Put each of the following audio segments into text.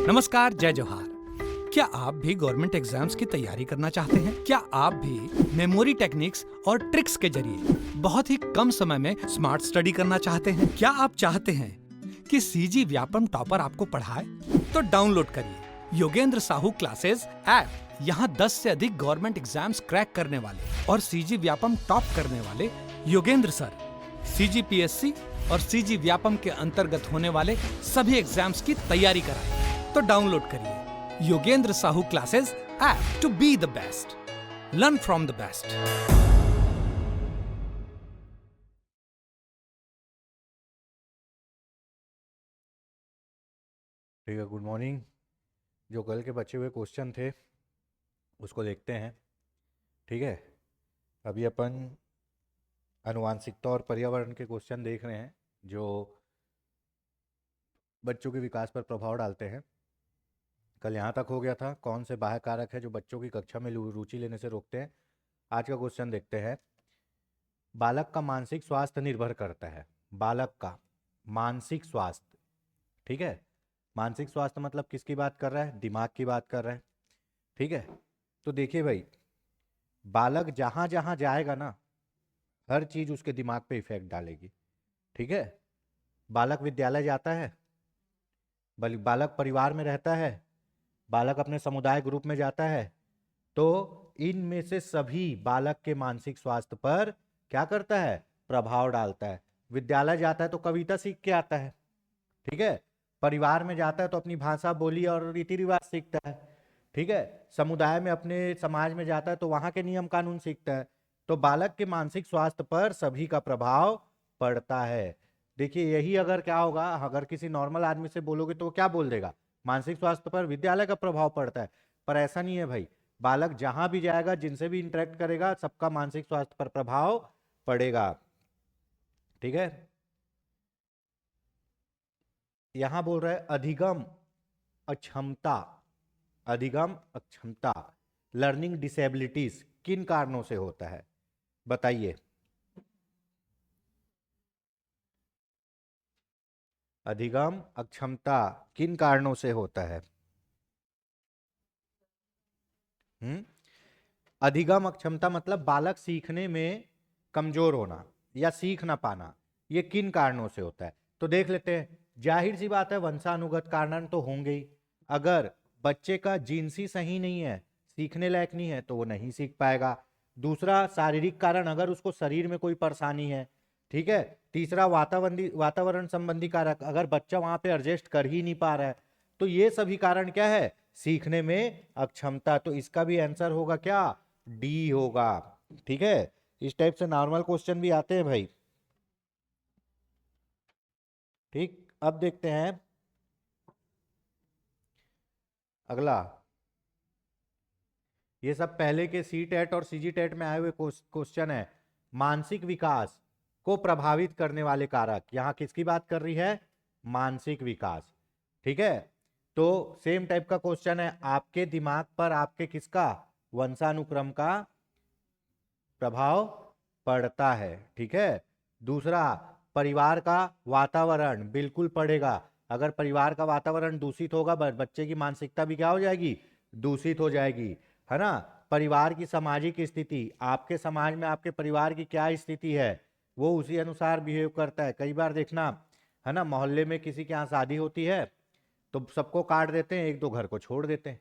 नमस्कार, जय जोहार। क्या आप भी गवर्नमेंट एग्जाम्स की तैयारी करना चाहते हैं? क्या आप भी मेमोरी टेक्निक्स और ट्रिक्स के जरिए बहुत ही कम समय में स्मार्ट स्टडी करना चाहते हैं? क्या आप चाहते हैं कि सीजी व्यापम टॉपर आपको पढ़ाए? तो डाउनलोड करिए योगेंद्र साहू क्लासेस ऐप। यहाँ 10 से अधिक गवर्नमेंट एग्जाम्स क्रैक करने वाले और सीजी व्यापम टॉप करने वाले योगेंद्र सर सीजीपीएससी और सीजी व्यापम के अंतर्गत होने वाले सभी एग्जाम्स की तैयारी कराएं। तो डाउनलोड करिए Yogendra Sahu classes app to be the best, learn from the best. ठीक है, गुड मॉर्निंग। जो कल के बचे हुए क्वेश्चन थे उसको देखते हैं। ठीक है, अभी अपन आनुवांशिकता और पर्यावरण के क्वेश्चन देख रहे हैं जो बच्चों के विकास पर प्रभाव डालते हैं। कल यहाँ तक हो गया था, कौन से बाह्य कारक है जो बच्चों की कक्षा में रुचि लेने से रोकते हैं। आज का क्वेश्चन देखते हैं। बालक का मानसिक स्वास्थ्य निर्भर करता है। बालक का मानसिक स्वास्थ्य, ठीक है, मानसिक स्वास्थ्य मतलब किसकी बात कर रहा है? दिमाग की बात कर रहा है। ठीक है, तो देखिए भाई, बालक जहां जहां जाएगा ना, हर चीज उसके दिमाग पे इफेक्ट डालेगी। ठीक है, बालक विद्यालय जाता है, बालक परिवार में रहता है, बालक अपने समुदाय ग्रुप में जाता है, तो इनमें से सभी बालक के मानसिक स्वास्थ्य पर क्या करता है? प्रभाव डालता है। विद्यालय जाता है तो कविता सीख के आता है, ठीक है। परिवार में जाता है तो अपनी भाषा, बोली और रीति रिवाज सीखता है, ठीक है। समुदाय में, अपने समाज में जाता है तो वहां के नियम कानून सीखता है। तो बालक के मानसिक स्वास्थ्य पर सभी का प्रभाव पड़ता है। देखिए, यही अगर क्या होगा, अगर किसी नॉर्मल आदमी से बोलोगे तो वो क्या बोल देगा? मानसिक स्वास्थ्य पर विद्यालय का प्रभाव पड़ता है। पर ऐसा नहीं है भाई, बालक जहां भी जाएगा, जिनसे भी इंटरेक्ट करेगा, सबका मानसिक स्वास्थ्य पर प्रभाव पड़ेगा। ठीक है, यहां बोल रहा है अधिगम अक्षमता। अधिगम अक्षमता, लर्निंग डिसेबिलिटीज किन कारणों से होता है? बताइए। अधिगम अक्षमता किन कारणों से होता है? हम्म अधिगम अक्षमता मतलब बालक सीखने में कमजोर होना या सीख ना पाना, ये किन कारणों से होता है? तो देख लेते हैं। जाहिर सी बात है, वंशानुगत कारण तो होंगे ही। अगर बच्चे का जीन्स सही नहीं है, सीखने लायक नहीं है, तो वो नहीं सीख पाएगा। दूसरा, शारीरिक कारण, अगर उसको शरीर में कोई परेशानी है, ठीक है। तीसरा, वातावरण संबंधी कारक, अगर बच्चा वहां पे एडजस्ट कर ही नहीं पा रहा है, तो ये सभी कारण क्या है? सीखने में अक्षमता। तो इसका भी आंसर होगा क्या? डी होगा। ठीक है, इस टाइप से नॉर्मल क्वेश्चन भी आते हैं भाई। ठीक, अब देखते हैं अगला। ये सब पहले के सी टेट और सीजी टेट में आए हुए क्वेश्चन है। मानसिक विकास को प्रभावित करने वाले कारक, यहां किसकी बात कर रही है? मानसिक विकास। ठीक है, तो सेम टाइप का क्वेश्चन है, आपके दिमाग पर आपके किसका? वंशानुक्रम का प्रभाव पड़ता है। ठीक है। दूसरा, परिवार का वातावरण बिल्कुल पड़ेगा। अगर परिवार का वातावरण दूषित होगा, बच्चे की मानसिकता भी क्या हो जाएगी? दूषित हो जाएगी, है ना। परिवार की सामाजिक स्थिति, आपके समाज में आपके परिवार की क्या स्थिति है, वो उसी अनुसार बिहेव करता है। कई बार देखना, है ना, मोहल्ले में किसी के यहाँ शादी होती है तो सबको काट देते हैं, एक दो घर को छोड़ देते हैं,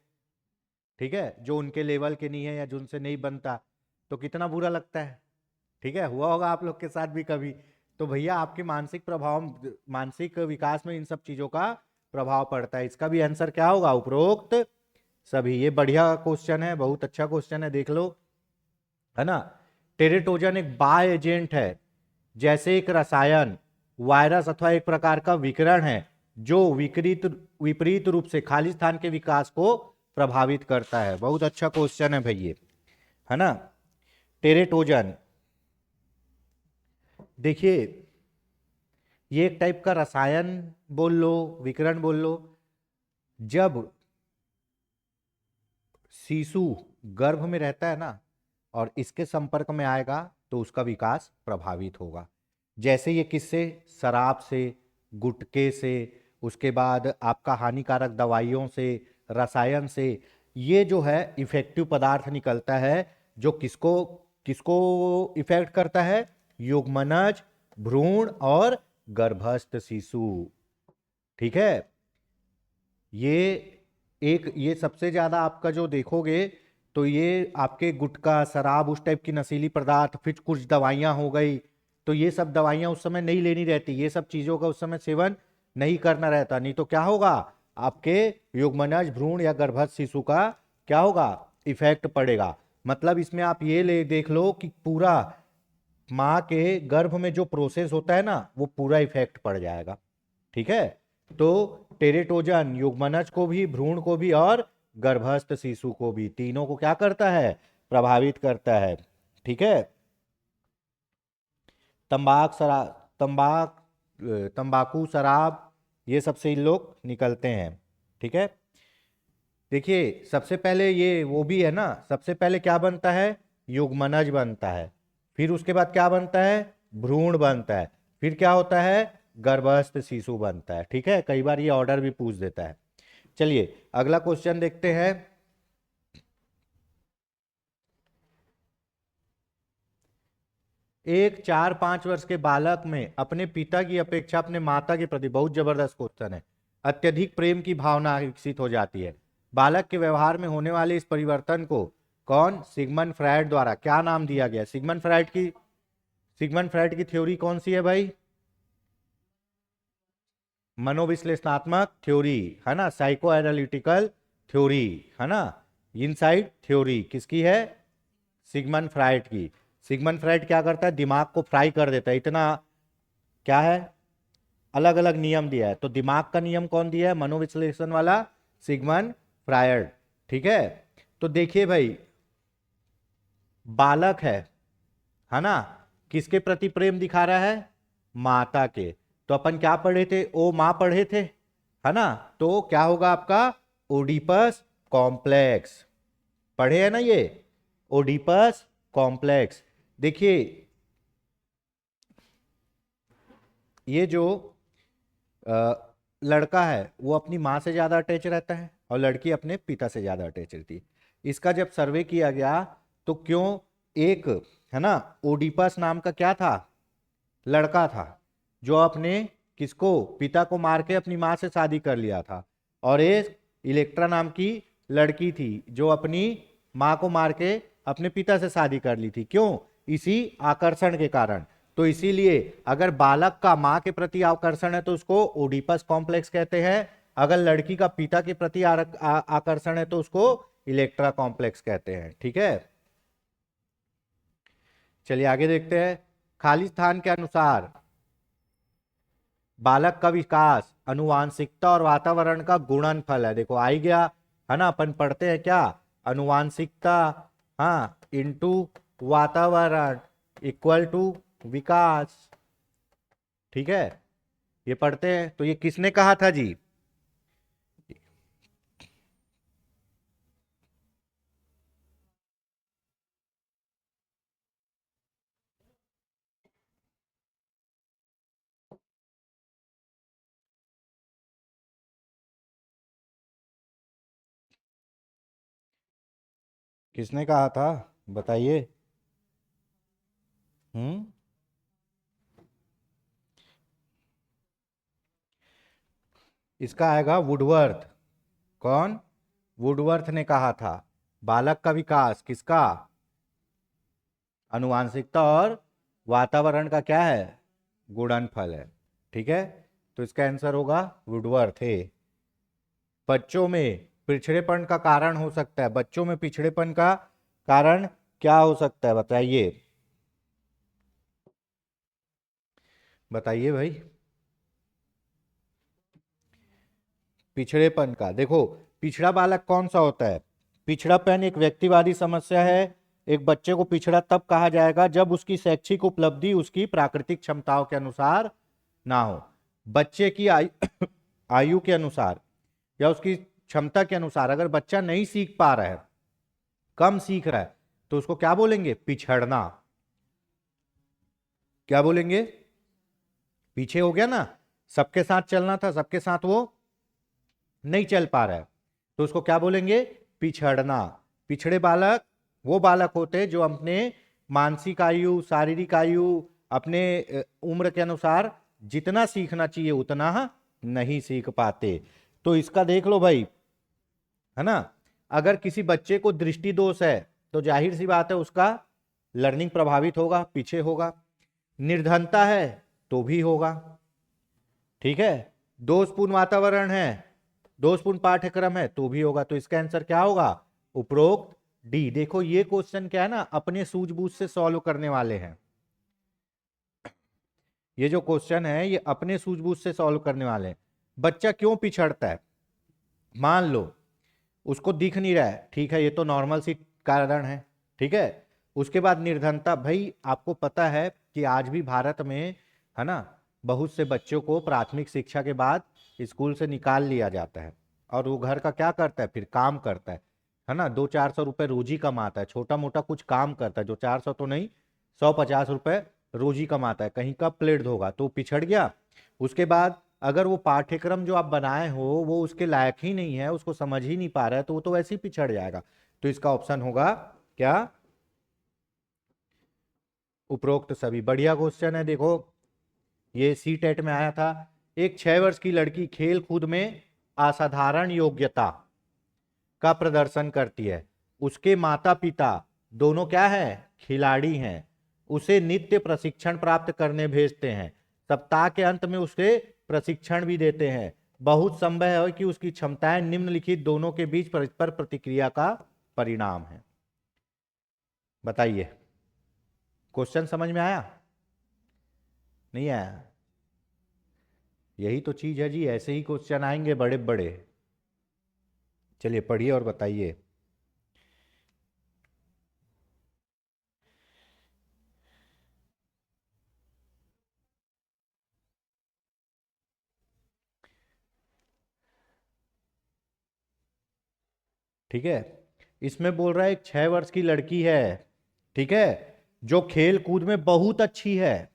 ठीक है, जो उनके लेवल के नहीं है या जो उनसे नहीं बनता, तो कितना बुरा लगता है। ठीक है, हुआ होगा आप लोग के साथ भी कभी। तो भैया, आपके मानसिक प्रभाव, मानसिक विकास में इन सब चीजों का प्रभाव पड़ता है। इसका भी आंसर क्या होगा? उपरोक्त सभी। ये बढ़िया क्वेश्चन है, बहुत अच्छा क्वेश्चन है, देख लो, है ना। टेरेटोजन एक बाय एजेंट है, जैसे एक रसायन, वायरस अथवा एक प्रकार का विकिरण है जो विपरीत रूप से खाली स्थान के विकास को प्रभावित करता है। बहुत अच्छा क्वेश्चन है भैया, है ना। टेरेटोजन, देखिए, ये एक टाइप का रसायन बोल लो, विकिरण बोल लो। जब शिशु गर्भ में रहता है ना और इसके संपर्क में आएगा तो उसका विकास प्रभावित होगा। जैसे ये किससे? शराब से, गुटखे से, उसके बाद आपका हानिकारक दवाइयों से, रसायन से, ये जो है इफेक्टिव पदार्थ निकलता है जो किसको किसको इफेक्ट करता है, युग्मनज, भ्रूण और गर्भस्थ शिशु। ठीक है, ये सबसे ज्यादा आपका जो देखोगे तो ये आपके गुटखा, शराब, उस टाइप की नशीली पदार्थ, फिर कुछ दवाइयां हो गई, तो ये सब दवाइयां उस समय नहीं लेनी रहती, ये सब चीजों का उस समय सेवन नहीं करना रहता, नहीं तो क्या होगा, आपके युग्मनज, भ्रूण या गर्भस्थ शिशु का क्या होगा, इफेक्ट पड़ेगा। मतलब इसमें आप ये ले देख लो कि पूरा माँ के गर्भ में जो प्रोसेस होता है ना, वो पूरा इफेक्ट पड़ जाएगा। ठीक है, तो टेरेटोजन युग्मनज को भी, भ्रूण को भी और गर्भस्थ शिशु को भी, तीनों को क्या करता है, प्रभावित करता है। ठीक है, तंबाकू, शराब, ये सबसे इन लोग निकलते हैं। ठीक है, देखिए सबसे पहले ये वो भी है ना, सबसे पहले क्या बनता है, युग्मनज बनता है, फिर उसके बाद क्या बनता है, भ्रूण बनता है, फिर क्या होता है, गर्भस्थ शिशु बनता है। ठीक है, कई बार ये ऑर्डर भी पूछ देता है। चलिए अगला क्वेश्चन देखते हैं। एक 4-5 वर्ष के बालक में अपने पिता की अपेक्षा अपने माता के प्रति, बहुत जबरदस्त क्वेश्चन है, अत्यधिक प्रेम की भावना विकसित हो जाती है। बालक के व्यवहार में होने वाले इस परिवर्तन को कौन, सिगमंड फ्रायड द्वारा क्या नाम दिया गया। सिगमंड फ्रायड की थ्योरी कौन सी है भाई, मनोविश्लेषणात्मक थ्योरी है ना, साइको एनालिटिकल थ्योरी है ना, इनसाइड थ्योरी किसकी है, सिगमंड फ्रायड की। सिगमंड फ्रायड क्या करता है, दिमाग को फ्राई कर देता है, इतना क्या है, अलग अलग नियम दिया है, तो दिमाग का नियम कौन दिया है, मनोविश्लेषण वाला सिगमंड फ्रायड। ठीक है, तो देखिए भाई, बालक है ना, किसके प्रति प्रेम दिखा रहा है, माता के, तो अपन क्या पढ़े थे, ओ मां पढ़े थे, है ना, तो क्या होगा आपका, ओडिपस कॉम्प्लेक्स, पढ़े है ना ये, ओडिपस कॉम्प्लेक्स। देखिए ये जो लड़का है वो अपनी माँ से ज्यादा अटैच रहता है और लड़की अपने पिता से ज्यादा अटैच रहती है। इसका जब सर्वे किया गया तो क्यों, एक है ना, ओडिपस नाम का क्या था, लड़का था, जो अपने किसको, पिता को मार के अपनी माँ से शादी कर लिया था, और एक इलेक्ट्रा नाम की लड़की थी जो अपनी माँ को मार के अपने पिता से शादी कर ली थी। क्यों, इसी आकर्षण के कारण। तो इसीलिए अगर बालक का माँ के प्रति आकर्षण है तो उसको ओडिपस कॉम्प्लेक्स कहते हैं, अगर लड़की का पिता के प्रति आकर्षण है तो उसको इलेक्ट्रा कॉम्प्लेक्स कहते हैं। ठीक है, चलिए आगे देखते हैं। खाली स्थान के अनुसार बालक का विकास अनुवांशिकता और वातावरण का गुणनफल है। देखो आ ही गया है ना, अपन पढ़ते हैं क्या, अनुवांशिकता हाँ इंटू वातावरण इक्वल टू विकास। ठीक है, ये पढ़ते हैं, तो ये किसने कहा था जी, किसने कहा था, बताइए। हम्म, इसका आएगा वुडवर्थ। कौन, वुडवर्थ ने कहा था बालक का विकास किसका, अनुवांशिकता और वातावरण का क्या है, गुणनफल है। ठीक है, तो इसका आंसर होगा वुडवर्थ है। बच्चों में पिछड़ेपन का कारण हो सकता है, बच्चों में पिछड़ेपन का कारण क्या हो सकता है, बताइए, बताइए भाई। पिछड़ेपन का देखो, पिछड़ा बालक कौन सा होता है, पिछड़ापन एक व्यक्तिवादी समस्या है। एक बच्चे को पिछड़ा तब कहा जाएगा जब उसकी शैक्षिक उपलब्धि उसकी प्राकृतिक क्षमताओं के अनुसार ना हो। बच्चे की आयु आयु के अनुसार या उसकी क्षमता के अनुसार अगर बच्चा नहीं सीख पा रहा है, कम सीख रहा है, तो उसको क्या बोलेंगे, पिछड़ना। क्या बोलेंगे, पीछे हो गया ना, सबके साथ चलना था, सबके साथ वो नहीं चल पा रहा है, तो उसको क्या बोलेंगे? पिछड़ना। पिछड़े बालक वो बालक होते हैं जो अपने मानसिक आयु, शारीरिक आयु, अपने उम्र के अनुसार जितना सीखना चाहिए उतना नहीं सीख पाते। तो इसका देख लो भाई, है ना। अगर किसी बच्चे को दृष्टि दोष है तो जाहिर सी बात है उसका लर्निंग प्रभावित होगा, पीछे होगा। निर्धनता है तो भी होगा, ठीक है। दोषपूर्ण वातावरण है, दोषपूर्ण पाठ्यक्रम है तो भी होगा। तो इसका आंसर क्या होगा? उपरोक्त डी। देखो ये क्वेश्चन क्या है ना, अपने सूझबूझ से सॉल्व करने वाले हैं। ये जो क्वेश्चन है ये अपने सूझबूझ से सॉल्व करने वाले हैं। बच्चा क्यों पिछड़ता है? मान लो उसको दिख नहीं रहा है, ठीक है, ये तो नॉर्मल सी कारण है, ठीक है। उसके बाद निर्धनता, भाई आपको पता है कि आज भी भारत में, है ना, बहुत से बच्चों को प्राथमिक शिक्षा के बाद स्कूल से निकाल लिया जाता है और वो घर का क्या करता है, फिर काम करता है ना। 200-400 रुपए रोजी कमाता है, छोटा मोटा कुछ काम करता है, जो 400 तो नहीं, 150 रुपए रोजी कमाता है, कहीं का प्लेट धोगा, तो पिछड़ गया। उसके बाद अगर वो पाठ्यक्रम जो आप बनाए हो वो उसके लायक ही नहीं है, उसको समझ ही नहीं पा रहा है, तो वो तो वैसे ही पिछड़ जाएगा। तो इसका ऑप्शन होगा क्या? उपरोक्त सभी। बढ़िया क्वेश्चन है। देखो ये सी टेट में आया था। एक 6 वर्ष की लड़की खेल कूद में असाधारण योग्यता का प्रदर्शन करती है, उसके माता पिता दोनों क्या है? खिलाड़ी हैं। उसे नित्य प्रशिक्षण प्राप्त करने भेजते हैं, सप्ताह के अंत में उसे प्रशिक्षण भी देते हैं। बहुत संभव है कि उसकी क्षमताएं निम्नलिखित दोनों के बीच परस्पर प्रतिक्रिया का परिणाम है। बताइए, क्वेश्चन समझ में आया? नहीं आया? यही तो चीज है जी, ऐसे ही क्वेश्चन आएंगे बड़े बड़े। चलिए पढ़िए और बताइए। ठीक है, इसमें बोल रहा है एक 6 वर्ष की लड़की है, ठीक है, जो खेल कूद में बहुत अच्छी है,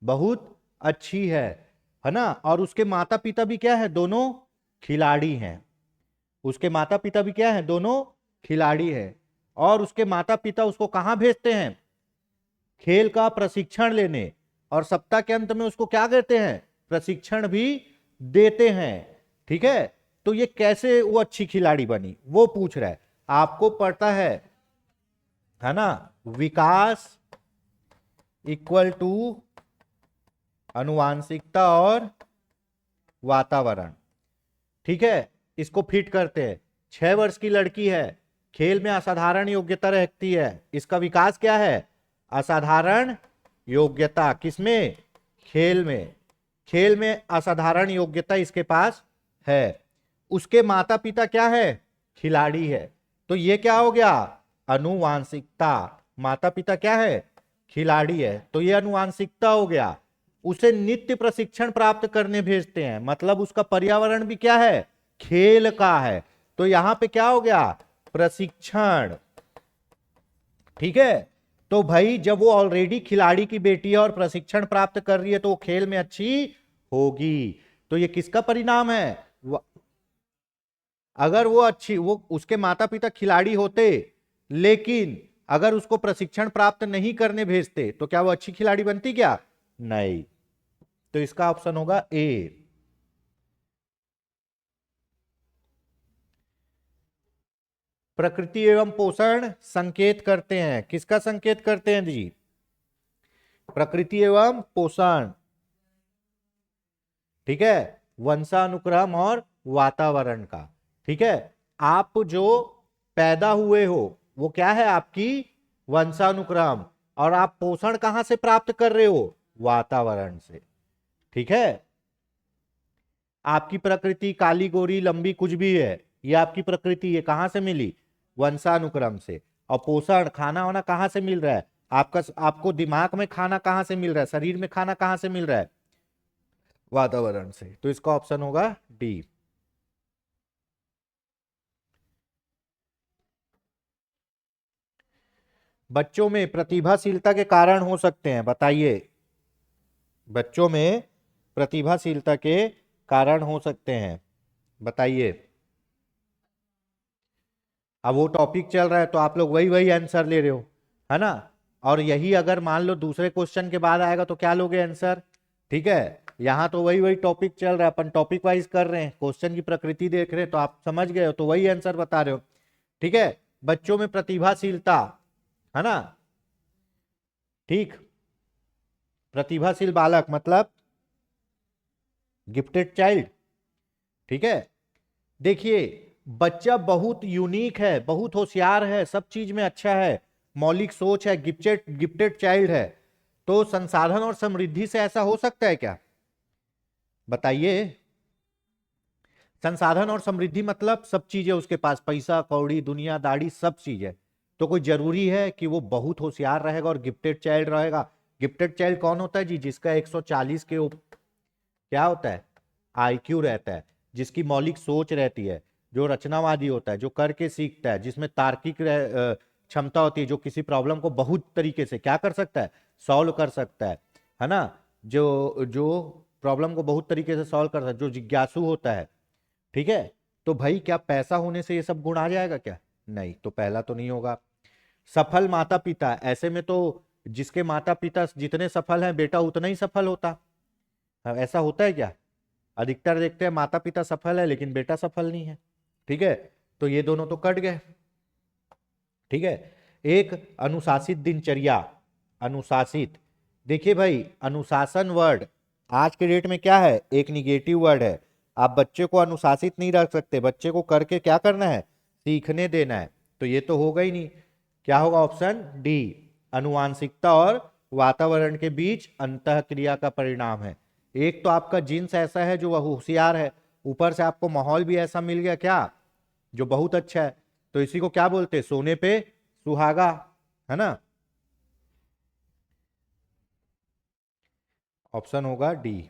बहुत अच्छी है ना। और उसके माता पिता भी क्या है? दोनों खिलाड़ी हैं। उसके माता पिता भी क्या है? दोनों खिलाड़ी हैं। और उसके माता पिता उसको कहां भेजते हैं? खेल का प्रशिक्षण लेने। और सप्ताह के अंत में उसको क्या कहते हैं? प्रशिक्षण भी देते हैं, ठीक है। तो ये कैसे वो अच्छी खिलाड़ी बनी वो पूछ रहा है। आपको पता है ना, विकास इक्वल टू आनुवांशिकता और वातावरण, ठीक है। इसको फिट करते हैं। 6 वर्ष की लड़की है, खेल में असाधारण योग्यता रखती है, इसका विकास क्या है? असाधारण योग्यता। किसमें? खेल में। खेल में असाधारण योग्यता इसके पास है। उसके माता पिता क्या है? खिलाड़ी है। तो ये क्या हो गया? आनुवांशिकता। माता पिता क्या है? खिलाड़ी है, तो ये आनुवांशिकता हो गया। उसे नित्य प्रशिक्षण प्राप्त करने भेजते हैं, मतलब उसका पर्यावरण भी क्या है? खेल का है। तो यहां पे क्या हो गया? प्रशिक्षण, ठीक है। तो भाई जब वो ऑलरेडी खिलाड़ी की बेटी है और प्रशिक्षण प्राप्त कर रही है तो वो खेल में अच्छी होगी। तो ये किसका परिणाम है? अगर वो अच्छी, वो उसके माता पिता खिलाड़ी होते लेकिन अगर उसको प्रशिक्षण प्राप्त नहीं करने भेजते तो क्या वो अच्छी खिलाड़ी बनती? क्या नहीं। तो इसका ऑप्शन होगा ए। प्रकृति एवं पोषण संकेत करते हैं, किसका संकेत करते हैं जी? प्रकृति एवं पोषण, ठीक है, वंशानुक्रम और वातावरण का, ठीक है। आप जो पैदा हुए हो वो क्या है? आपकी वंशानुक्रम। और आप पोषण कहां से प्राप्त कर रहे हो? वातावरण से, ठीक है। आपकी प्रकृति काली गोरी लंबी कुछ भी है, ये आपकी प्रकृति, ये कहां से मिली? वंशानुक्रम से। और पोषण, खाना वाना कहां से मिल रहा है? आपको दिमाग में खाना कहां से मिल रहा है? शरीर में खाना कहां से मिल रहा है? वातावरण से। तो इसका ऑप्शन होगा डी। बच्चों में प्रतिभाशीलता के कारण हो सकते हैं, बताइए। बच्चों में प्रतिभाशीलता के कारण हो सकते हैं? बताइए। अब वो टॉपिक चल रहा है तो आप लोग वही वही आंसर ले रहे हो, है ना? और यही अगर मान लो दूसरे क्वेश्चन के बाद आएगा तो क्या लोगे आंसर? ठीक है, यहां तो वही वही टॉपिक चल रहा है, अपन टॉपिक वाइज कर रहे हैं, क्वेश्चन की प्रकृति देख रहे हैं, तो आप समझ गए हो तो वही आंसर बता रहे हो। ठीक है, बच्चों में प्रतिभाशीलता, है ना? ठीक, प्रतिभाशील बालक मतलब गिफ्टेड चाइल्ड। ठीक है, देखिए बच्चा बहुत यूनिक है, बहुत होशियार है, सब चीज में अच्छा है, मौलिक सोच है, गिफ्टेड गिफ्टेड चाइल्ड है, तो संसाधन और समृद्धि से ऐसा हो सकता है क्या? बताइए। संसाधन और समृद्धि मतलब सब चीजें उसके पास, पैसा कौड़ी दुनियादारी सब चीज है, तो कोई जरूरी है कि वो बहुत होशियार रहेगा और गिफ्टेड चाइल्ड रहेगा? गिफ्टेड चाइल्ड कौन होता है जी? जिसका 140 के क्या होता है, आईक्यू रहता है, जिसकी मौलिक सोच रहती है, जो रचनावादी होता है, जो करके सीखता है, जिसमें तार्किक क्षमता होती है, जो किसी प्रॉब्लम को बहुत तरीके से क्या कर सकता है, सॉल्व कर सकता है ना? जो जो प्रॉब्लम को बहुत तरीके से सॉल्व कर सकता है, जो जिज्ञासु होता है। ठीक है, तो भाई क्या पैसा होने से ये सब गुण आ जाएगा क्या? नहीं, तो पहला तो नहीं होगा। सफल माता पिता, ऐसे में तो जिसके माता पिता जितने सफल हैं बेटा उतना ही सफल होता। ऐसा होता है क्या? अधिकतर देखते हैं माता पिता सफल है लेकिन बेटा सफल नहीं है। ठीक है, तो ये दोनों तो कट गए। ठीक है, एक अनुशासित दिनचर्या, अनुशासित, देखिए भाई अनुशासन वर्ड आज के डेट में क्या है, एक निगेटिव वर्ड है। आप बच्चे को अनुशासित नहीं रख सकते, बच्चे को करके क्या करना है, सीखने देना है, तो ये तो होगा ही नहीं। क्या होगा? ऑप्शन डी, अनुवांशिकता और वातावरण के बीच अंतःक्रिया का परिणाम है। एक तो आपका जीन्स ऐसा है जो वह होशियार है, ऊपर से आपको माहौल भी ऐसा मिल गया क्या, जो बहुत अच्छा है, तो इसी को क्या बोलते हैं, सोने पे सुहागा, है ना? ऑप्शन होगा डी।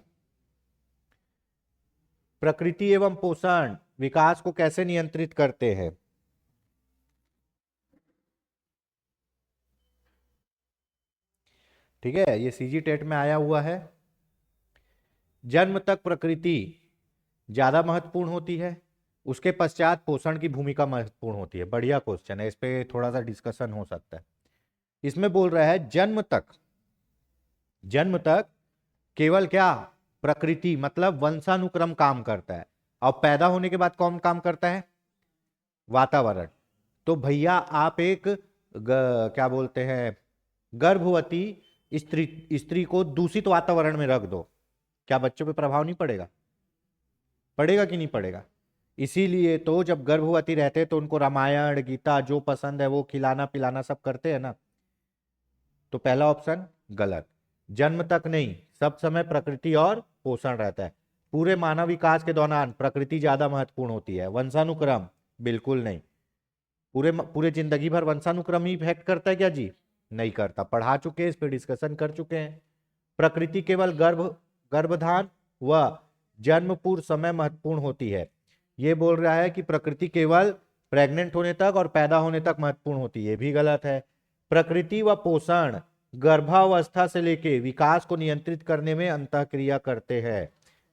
प्रकृति एवं पोषण विकास को कैसे नियंत्रित करते हैं? ठीक है, ये सीजी टेट में आया हुआ है। जन्म तक प्रकृति ज्यादा महत्वपूर्ण होती है, उसके पश्चात पोषण की भूमिका महत्वपूर्ण होती है। बढ़िया क्वेश्चन है, इस पे थोड़ा सा डिस्कशन हो सकता है। इसमें बोल रहा है जन्म तक, जन्म तक केवल क्या, प्रकृति मतलब वंशानुक्रम काम करता है, और पैदा होने के बाद कौन काम करता है, वातावरण। तो भैया आप एक क्या बोलते हैं, गर्भवती स्त्री स्त्री को दूषित वातावरण में रख दो, क्या बच्चों पे प्रभाव नहीं पड़ेगा? पड़ेगा कि नहीं पड़ेगा? इसीलिए तो जब गर्भवती रहते हैं तो उनको रामायण गीता जो पसंद है वो खिलाना पिलाना सब करते हैं ना। तो पहला ऑप्शन गलत, जन्म तक नहीं, सब समय प्रकृति और पोषण रहता है। पूरे मानव विकास के दौरान प्रकृति ज्यादा महत्वपूर्ण होती है, वंशानुक्रम बिल्कुल नहीं। पूरे पूरे जिंदगी भर वंशानुक्रम ही इफेक्ट करता है क्या जी? नहीं करता, पढ़ा चुके हैं, इस पे डिस्कशन कर चुके हैं। प्रकृति केवल गर्भधान व जन्म पूर्व समय महत्वपूर्ण होती है। ये बोल रहा है कि प्रकृति केवल प्रेग्नेंट होने तक और पैदा होने तक महत्वपूर्ण होती है, ये भी गलत है। प्रकृति व पोषण गर्भावस्था से लेके विकास को नियंत्रित करने में अंतःक्रिया करते हैं,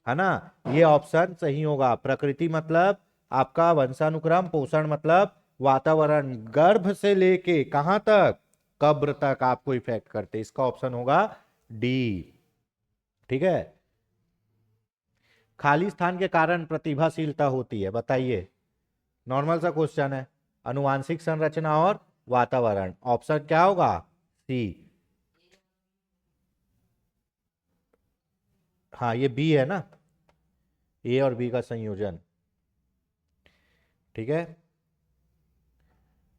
है ना? ये ऑप्शन सही होगा। प्रकृति मतलब आपका वंशानुक्रम, पोषण मतलब वातावरण, गर्भ से लेके कहां तक, कब्र तक आपको इफेक्ट करते, इसका ऑप्शन होगा डी। ठीक है, खाली स्थान के कारण प्रतिभाशीलता होती है, बताइए। नॉर्मल सा क्वेश्चन है, अनुवांशिक संरचना और वातावरण, ऑप्शन क्या होगा, सी। हाँ ये बी है ना, ए और बी का संयोजन। ठीक है,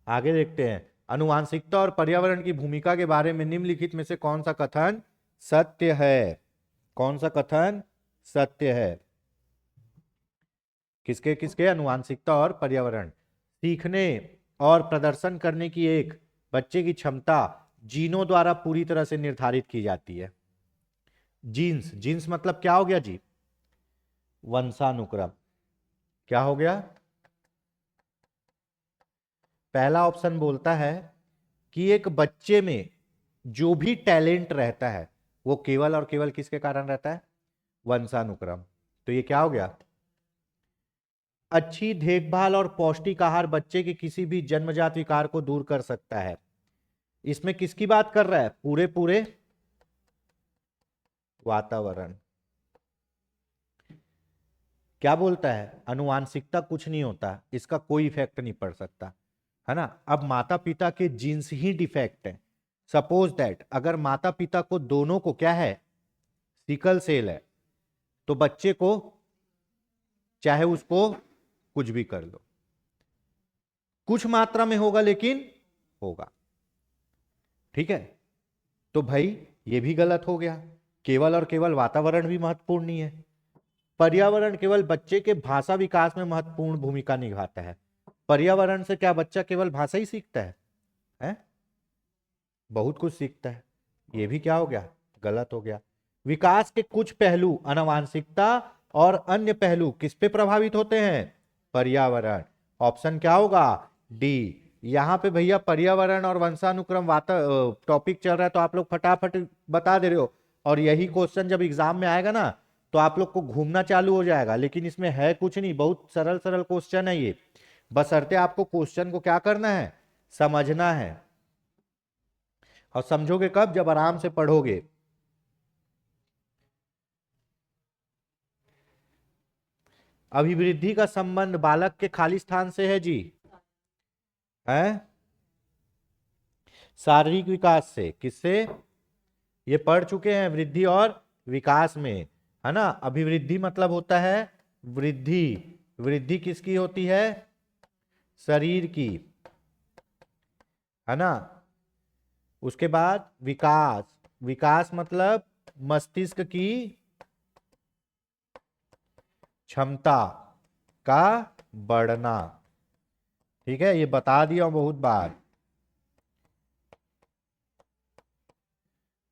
आगे देखते हैं। अनुवांशिकता और पर्यावरण की भूमिका के बारे में निम्नलिखित में से कौन सा कथन सत्य है? कौन सा कथन सत्य है? किसके किसके? अनुवांशिकता और पर्यावरण। सीखने और प्रदर्शन करने की एक बच्चे की क्षमता जीनों द्वारा पूरी तरह से निर्धारित की जाती है। जीन्स, जीन्स मतलब क्या हो गया जी? वंशानुक्रम। क्या हो गया? पहला ऑप्शन बोलता है कि एक बच्चे में जो भी टैलेंट रहता है वो केवल और केवल किसके कारण रहता है? वंशानुक्रम। तो ये क्या हो गया? अच्छी देखभाल और पौष्टिक आहार बच्चे के किसी भी जन्मजात विकार को दूर कर सकता है। इसमें किसकी बात कर रहा है? पूरे पूरे वातावरण। क्या बोलता है? अनुवांशिकता कुछ नहीं होता, इसका कोई इफेक्ट नहीं पड़ सकता, है ना। अब माता पिता के जीन्स ही डिफेक्ट है। सपोज दैट अगर माता पिता को दोनों को क्या है? सिकल सेल है, तो बच्चे को चाहे उसको कुछ भी कर लो, कुछ मात्रा में होगा लेकिन होगा। ठीक है, तो भाई ये भी गलत हो गया। केवल और केवल वातावरण भी महत्वपूर्ण नहीं है। पर्यावरण केवल बच्चे के भाषा विकास में महत्वपूर्ण भूमिका निभाता है। पर्यावरण से क्या बच्चा केवल भाषा ही सीखता है? बहुत कुछ सीखता है। ये भी क्या हो गया? गलत हो गया। विकास के कुछ पहलू आनुवांशिकता और अन्य पहलू किस पे प्रभावित होते हैं? पर्यावरण। ऑप्शन क्या होगा? डी। यहां पे भैया पर्यावरण और वंशानुक्रम टॉपिक चल रहा है तो आप लोग फटाफट बता दे रहे हो, और यही क्वेश्चन जब एग्जाम में आएगा ना तो आप लोग को घूमना चालू हो जाएगा। लेकिन इसमें है कुछ नहीं, बहुत सरल सरल क्वेश्चन है ये, बशर्ते आपको क्वेश्चन को क्या करना है? समझना है। और समझोगे कब? जब आराम से पढ़ोगे। अभिवृद्धि का संबंध बालक के खाली स्थान से है जी, है शारीरिक विकास से। किससे? ये पढ़ चुके हैं, वृद्धि और विकास में, है ना। अभिवृद्धि मतलब होता है वृद्धि। वृद्धि किसकी होती है? शरीर की, है ना। उसके बाद विकास। विकास मतलब मस्तिष्क की क्षमता का बढ़ना। ठीक है, ये बता दिया हूं बहुत बार।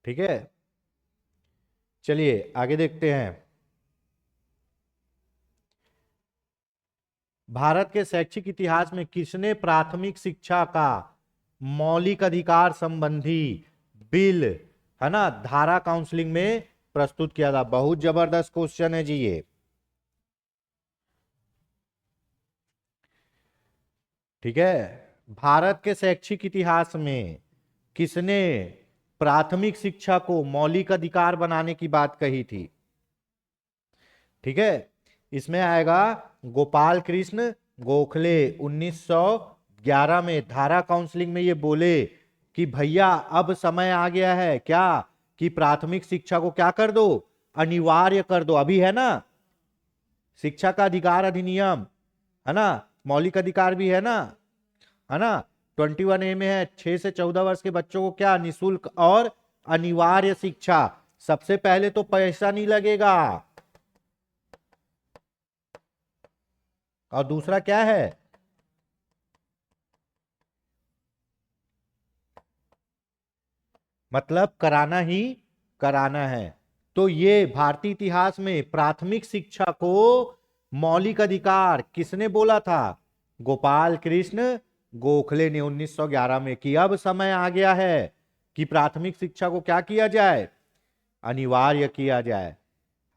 ठीक है, चलिए आगे देखते हैं। भारत के शैक्षिक इतिहास में किसने प्राथमिक शिक्षा का मौलिक अधिकार संबंधी बिल, है ना, धारा काउंसलिंग में प्रस्तुत किया था? बहुत जबरदस्त क्वेश्चन है जी ये। ठीक है, भारत के शैक्षिक इतिहास में किसने प्राथमिक शिक्षा को मौलिक अधिकार बनाने की बात कही थी? ठीक है, इसमें आएगा गोपाल कृष्ण गोखले। 1911 में धारा काउंसलिंग में ये बोले कि भैया अब समय आ गया है क्या, कि प्राथमिक शिक्षा को क्या कर दो? अनिवार्य कर दो। अभी है ना शिक्षा का अधिकार अधिनियम, है ना, मौलिक अधिकार भी है ना 21A में है 6 से 14 वर्ष के बच्चों को क्या? निःशुल्क और अनिवार्य शिक्षा। सबसे पहले तो पैसा नहीं लगेगा, और दूसरा क्या है? मतलब कराना ही कराना है। तो ये भारतीय इतिहास में प्राथमिक शिक्षा को मौलिक अधिकार किसने बोला था? गोपाल कृष्ण गोखले ने 1911 में, कि अब समय आ गया है कि प्राथमिक शिक्षा को क्या किया जाए? अनिवार्य किया जाए,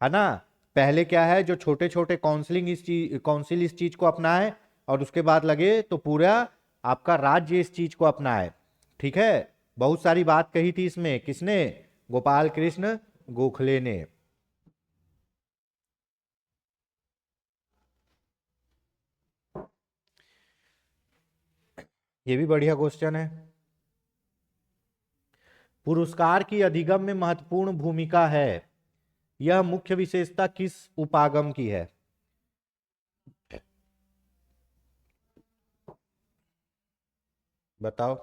है ना। पहले क्या है, जो छोटे छोटे काउंसिल इस चीज को अपनाए, और उसके बाद लगे तो पूरा आपका राज्य इस चीज को अपनाए। ठीक है, बहुत सारी बात कही थी इसमें। किसने? गोपाल कृष्ण गोखले ने। ये भी बढ़िया क्वेश्चन है। पुरस्कार की अधिगम में महत्वपूर्ण भूमिका है, यह मुख्य विशेषता किस उपागम की है? बताओ।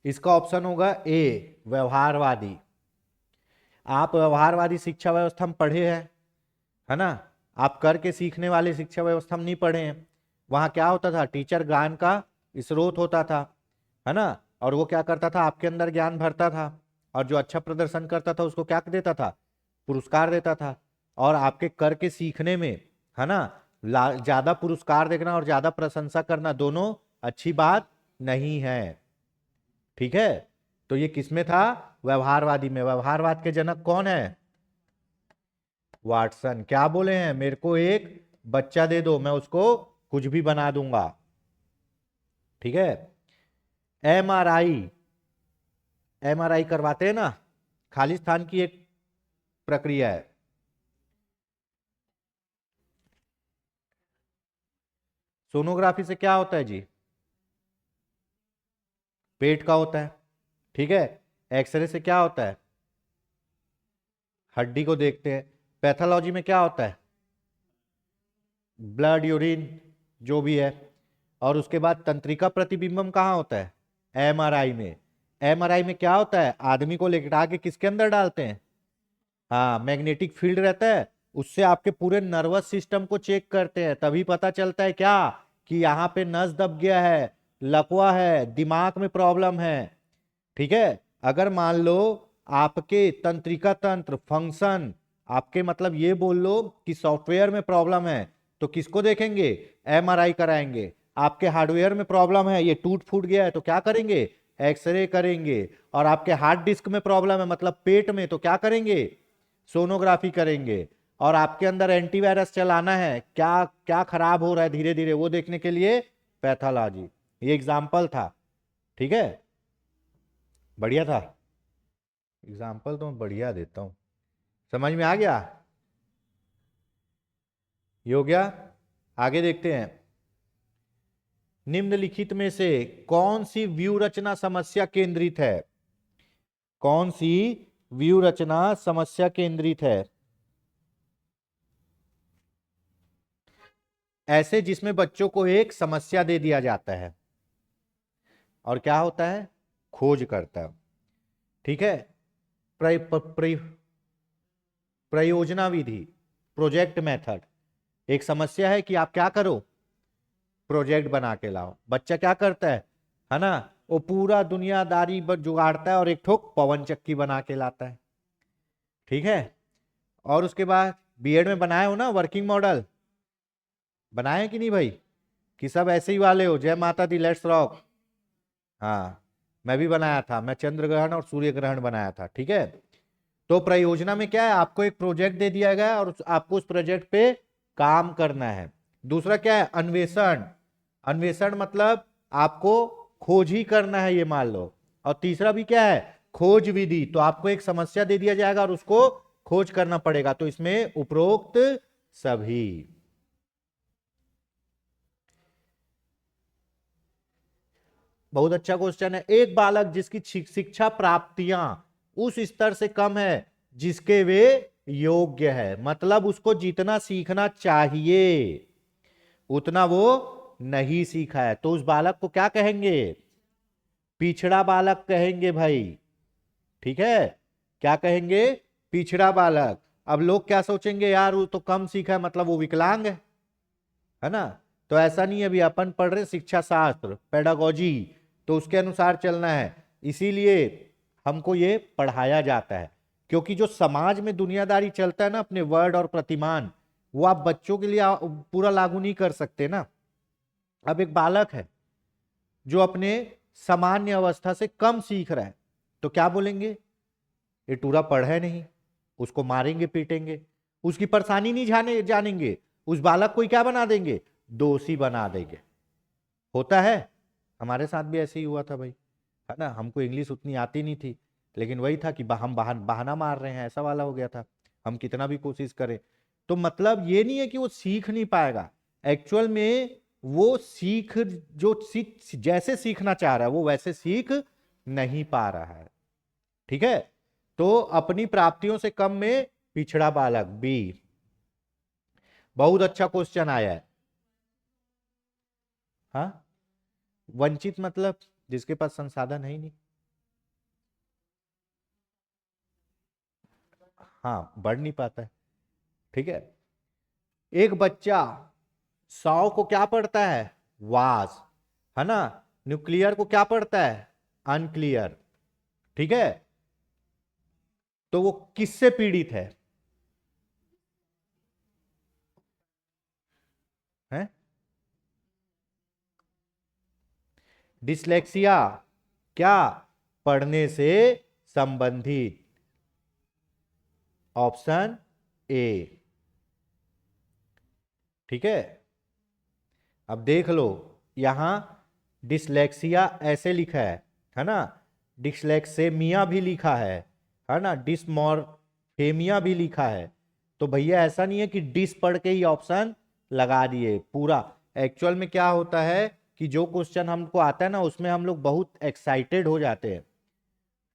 इसका ऑप्शन होगा ए, व्यवहारवादी। आप व्यवहारवादी शिक्षा व्यवस्था में पढ़े हैं, है ना। आप करके सीखने वाले शिक्षा व्यवस्था में नहीं पढ़े हैं। वहां क्या होता था? टीचर ज्ञान का स्रोत होता था, है ना, और वो क्या करता था? आपके अंदर ज्ञान भरता था, और जो अच्छा प्रदर्शन करता था उसको क्या देता था? पुरस्कार देता था। और आपके करके सीखने में, है ना, ज्यादा पुरस्कार देखना और ज्यादा प्रशंसा करना दोनों अच्छी बात नहीं है। ठीक है, तो ये किसमें था? व्यवहारवादी में। व्यवहारवाद के जनक कौन है? वाटसन। क्या बोले हैं? मेरे को एक बच्चा दे दो, मैं उसको कुछ भी बना दूंगा। ठीक है। एमआरआई, एमआरआई करवाते हैं ना, खालिस्तान की एक प्रक्रिया है। सोनोग्राफी से क्या होता है जी? पेट का होता है। ठीक है। एक्सरे से क्या होता है? हड्डी को देखते हैं। पैथोलॉजी में क्या होता है? ब्लड, यूरिन, जो भी है। और उसके बाद तंत्रिका प्रतिबिंबम कहाँ होता है? एमआरआई में। एमआरआई में क्या होता है? आदमी को लेटा के किसके अंदर डालते हैं? हाँ, मैग्नेटिक फील्ड रहता है, उससे आपके पूरे नर्वस सिस्टम को चेक करते हैं, तभी पता चलता है क्या कि यहाँ पे नस दब गया है, लकवा है, दिमाग में प्रॉब्लम है। ठीक है। अगर मान लो आपके तंत्रिका तंत्र फंक्शन, आपके मतलब ये बोल लो कि सॉफ्टवेयर में प्रॉब्लम है, तो किसको देखेंगे? एमआरआई कराएंगे। आपके हार्डवेयर में प्रॉब्लम है, ये टूट फूट गया है, तो क्या करेंगे? एक्सरे करेंगे। और आपके हार्ड डिस्क में प्रॉब्लम है, मतलब पेट में, तो क्या करेंगे? सोनोग्राफी करेंगे। और आपके अंदर एंटीवायरस चलाना है, क्या क्या खराब हो रहा है धीरे धीरे, वो देखने के लिए पैथोलॉजी। ये एग्जाम्पल था। ठीक है। बढ़िया था। एग्जाम्पल तो मैं बढ़िया देता हूं। समझ में आ गया? ये हो गया। आगे देखते हैं। निम्नलिखित में से कौन सी व्यू रचना समस्या केंद्रित है? कौन सी व्यू रचना समस्या केंद्रित है? ऐसे जिसमें बच्चों को एक समस्या दे दिया जाता है और क्या होता है? खोज करता है। ठीक है। प्र, प्र, प्र, प्रयोजना विधि, प्रोजेक्ट मेथड। एक समस्या है कि आप क्या करो? प्रोजेक्ट बना के लाओ। बच्चा क्या करता है ना? वो पूरा दुनियादारी जुगाड़ता है और एक ठोक पवन चक्की बना के लाता है। ठीक है। और उसके बाद बीएड में बनाए हो ना वर्किंग मॉडल, बनाए कि नहीं भाई? कि सब ऐसे ही वाले हो? जय माता दी, लेट्स रॉक। हाँ, मैं भी बनाया था, मैं चंद्र ग्रहण और सूर्य ग्रहण बनाया था। ठीक है। तो परियोजना में क्या है? आपको एक प्रोजेक्ट दे दिया गया है और आपको उस प्रोजेक्ट पे काम करना है। दूसरा क्या है? अन्वेषण। अन्वेषण मतलब आपको खोज ही करना है, ये मान लो। और तीसरा भी क्या है? खोज विधि। तो आपको एक समस्या दे दिया जाएगा और उसको खोज करना पड़ेगा। तो इसमें उपरोक्त सभी। बहुत अच्छा क्वेश्चन है। एक बालक जिसकी शिक्षा प्राप्तियां उस स्तर से कम है जिसके वे योग्य है, मतलब उसको जितना सीखना चाहिए उतना वो नहीं सीखा है, तो उस बालक को क्या कहेंगे? पिछड़ा बालक कहेंगे भाई। ठीक है। क्या कहेंगे? पिछड़ा बालक। अब लोग क्या सोचेंगे, यार वो तो कम सीखा है मतलब वो विकलांग है ना? तो ऐसा नहीं है। अभी अपन पढ़ रहे शिक्षा शास्त्र, पेडागोजी, तो उसके अनुसार चलना है। इसीलिए हमको ये पढ़ाया जाता है, क्योंकि जो समाज में दुनियादारी चलता है ना, अपने वर्ड और प्रतिमान, वो आप बच्चों के लिए पूरा लागू नहीं कर सकते ना। अब एक बालक है जो अपने सामान्य अवस्था से कम सीख रहा है, तो क्या बोलेंगे? ये टूरा पढ़े नहीं, उसको मारेंगे पीटेंगे, उसकी परेशानी नहीं जानेंगे, उस बालक को क्या बना देंगे? दोषी बना देंगे। होता है। हमारे साथ भी ऐसे ही हुआ था भाई, है ना? हमको इंग्लिश उतनी आती नहीं थी, लेकिन वही था कि हम बहाना मार रहे हैं, ऐसा वाला हो गया था। हम कितना भी कोशिश करें, तो मतलब ये नहीं है कि वो सीख नहीं पाएगा। एक्चुअल में वो जैसे सीखना चाह रहा है वो वैसे सीख नहीं पा रहा है। ठीक है। तो अपनी प्राप्तियों से कम में पिछड़ा बालक, बी। बहुत अच्छा क्वेश्चन आया है। हाँ, वंचित मतलब जिसके पास संसाधन है ही नहीं। हाँ, बढ़ नहीं पाता है। ठीक है। एक बच्चा 100 को क्या पढ़ता है? वास, है ना? न्यूक्लियर को क्या पढ़ता है? अनक्लियर। ठीक है। तो वो किससे पीड़ित है? डिसलेक्सिया। क्या? पढ़ने से संबंधित। Option A. ठीक है, अब देख लो, यहां डिसलेक्सिया ऐसे लिखा है ना, डिसलेक्सेमिया भी लिखा है ना, डिसमॉर्फेमिया भी लिखा है। तो भैया ऐसा नहीं है कि डिस पढ़ के ही ऑप्शन लगा दिए पूरा। एक्चुअल में क्या होता है कि जो क्वेश्चन हमको आता है ना, उसमें हम लोग बहुत एक्साइटेड हो जाते हैं।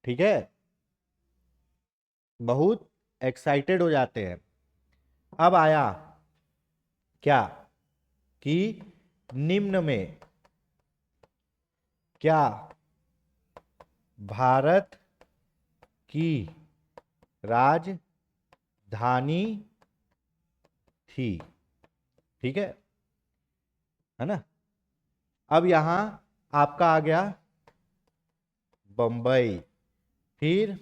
ठीक है, बहुत एक्साइटेड हो जाते हैं। अब आया क्या कि निम्न में क्या भारत की राजधानी थी। ठीक है ना। अब यहां आपका आ गया बंबई, फिर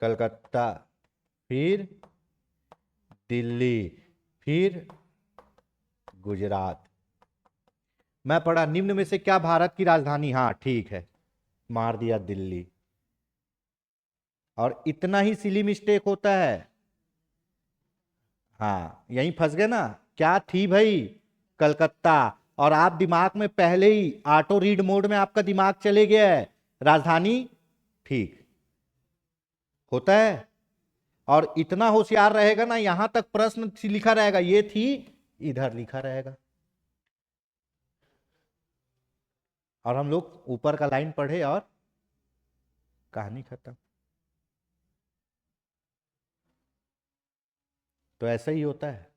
कलकत्ता, फिर दिल्ली, फिर गुजरात। मैं पढ़ा निम्न में से क्या भारत की राजधानी, हाँ ठीक है, मार दिया दिल्ली। और इतना ही सिली मिस्टेक होता है। हाँ यहीं फंस गए ना, क्या थी भाई, कलकत्ता। और आप दिमाग में पहले ही ऑटो रीड मोड में आपका दिमाग चले गया है, राजधानी ठीक होता है। और इतना होशियार रहेगा ना, यहां तक प्रश्न लिखा रहेगा, ये थी इधर लिखा रहेगा। और हम लोग ऊपर का लाइन पढ़े और कहानी खत्म। तो ऐसा ही होता है।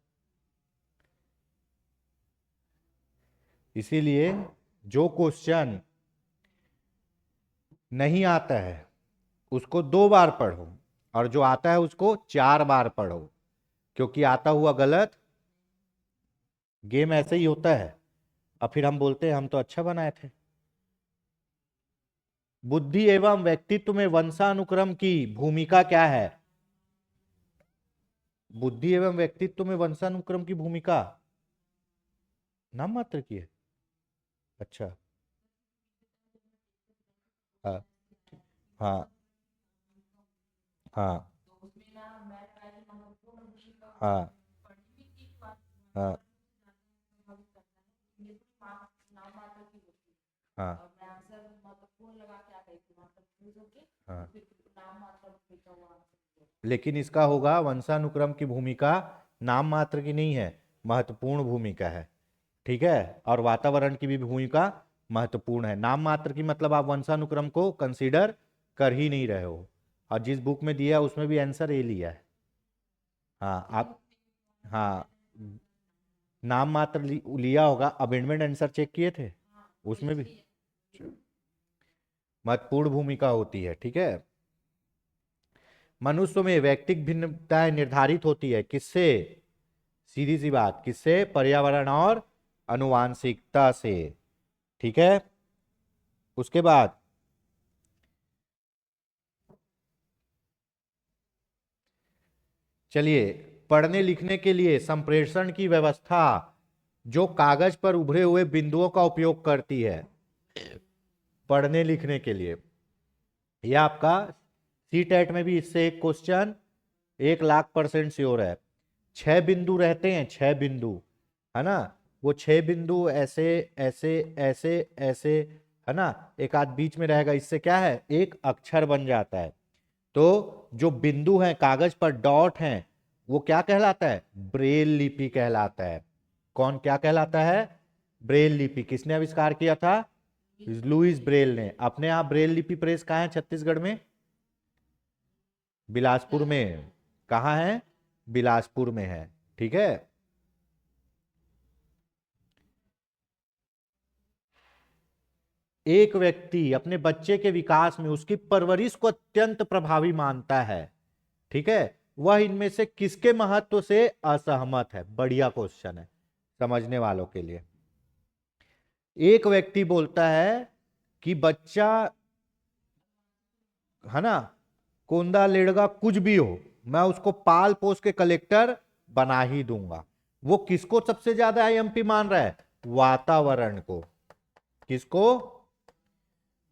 इसीलिए जो क्वेश्चन नहीं आता है उसको 2 बार पढ़ो, और जो आता है उसको 4 बार पढ़ो, क्योंकि आता हुआ गलत। गेम ऐसे ही होता है। और फिर हम बोलते हैं हम तो अच्छा बनाए थे। बुद्धि एवं व्यक्तित्व में वंशानुक्रम की भूमिका क्या है। बुद्धि एवं व्यक्तित्व में वंशानुक्रम की भूमिका नाम मात्र की है। अच्छा, हाँ हाँ हाँ हाँ हाँ हाँ हाँ। लेकिन इसका होगा वंशानुक्रम की भूमिका नाम मात्र की नहीं है, महत्वपूर्ण भूमिका है। ठीक है, और वातावरण की भी भूमिका महत्वपूर्ण है। नाम मात्र की मतलब आप वंशानुक्रम को कंसीडर कर ही नहीं रहे हो। और जिस बुक में दिया है उसमें भी आंसर ए लिया है। हाँ आप, हाँ नाम मात्र लिया होगा, अमेंडमेंट आंसर चेक किए थे, उसमें भी महत्वपूर्ण भूमिका होती है। ठीक है, मनुष्य में व्यक्तिगत भिन्नताएं निर्धारित होती है किससे, सीधी सी बात, किससे, पर्यावरण और अनुवांशिकता से। ठीक है, उसके बाद चलिए, पढ़ने लिखने के लिए संप्रेषण की व्यवस्था जो कागज पर उभरे हुए बिंदुओं का उपयोग करती है। पढ़ने लिखने के लिए यह आपका सीटेट में भी इससे एक क्वेश्चन 1,00,000% श्योर है। 6 बिंदु रहते हैं, 6 बिंदु, है ना। वो 6 बिंदु ऐसे ऐसे ऐसे ऐसे, है ना, एक आध बीच में रहेगा, इससे क्या है, एक अक्षर बन जाता है। तो जो बिंदु हैं कागज पर डॉट हैं, वो क्या कहलाता है, ब्रेल लिपि कहलाता है। कौन क्या कहलाता है, ब्रेल लिपि। किसने आविष्कार किया था, लुईस ब्रेल ने। अपने आप ब्रेल लिपि प्रेस कहाँ है छत्तीसगढ़ में, बिलासपुर में। कहाँ है, बिलासपुर में है। ठीक है, एक व्यक्ति अपने बच्चे के विकास में उसकी परवरिश को अत्यंत प्रभावी मानता है। ठीक है, वह इनमें से किसके महत्व से असहमत है। बढ़िया क्वेश्चन है समझने वालों के लिए। एक व्यक्ति बोलता है कि बच्चा, है ना, कोंदा लेड़गा कुछ भी हो, मैं उसको पाल पोस के कलेक्टर बना ही दूंगा। वो किसको सबसे ज्यादा आईएमपी मान रहा है, वातावरण को। किसको,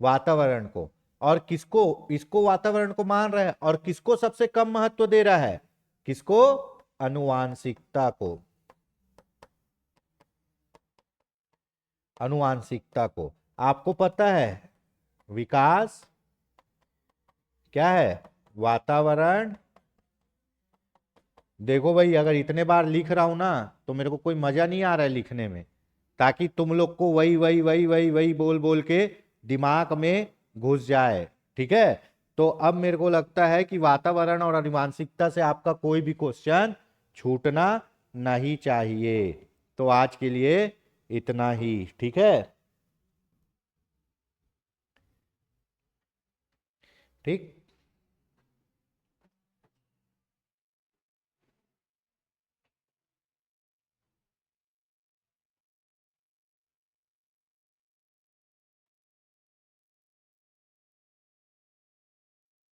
वातावरण को, और किसको, इसको वातावरण को मान रहा है, और किसको सबसे कम महत्व दे रहा है, किसको, अनुवांशिकता को, अनुवांशिकता को। आपको पता है विकास क्या है, वातावरण। देखो भाई, अगर इतने बार लिख रहा हूं ना तो मेरे को कोई मजा नहीं आ रहा है लिखने में, ताकि तुम लोग को वही वही वही वही वही बोल बोल के दिमाग में घुस जाए। ठीक है, तो अब मेरे को लगता है कि वातावरण और अनुवांशिकता से आपका कोई भी क्वेश्चन छूटना नहीं चाहिए। तो आज के लिए इतना ही, ठीक है। ठीक।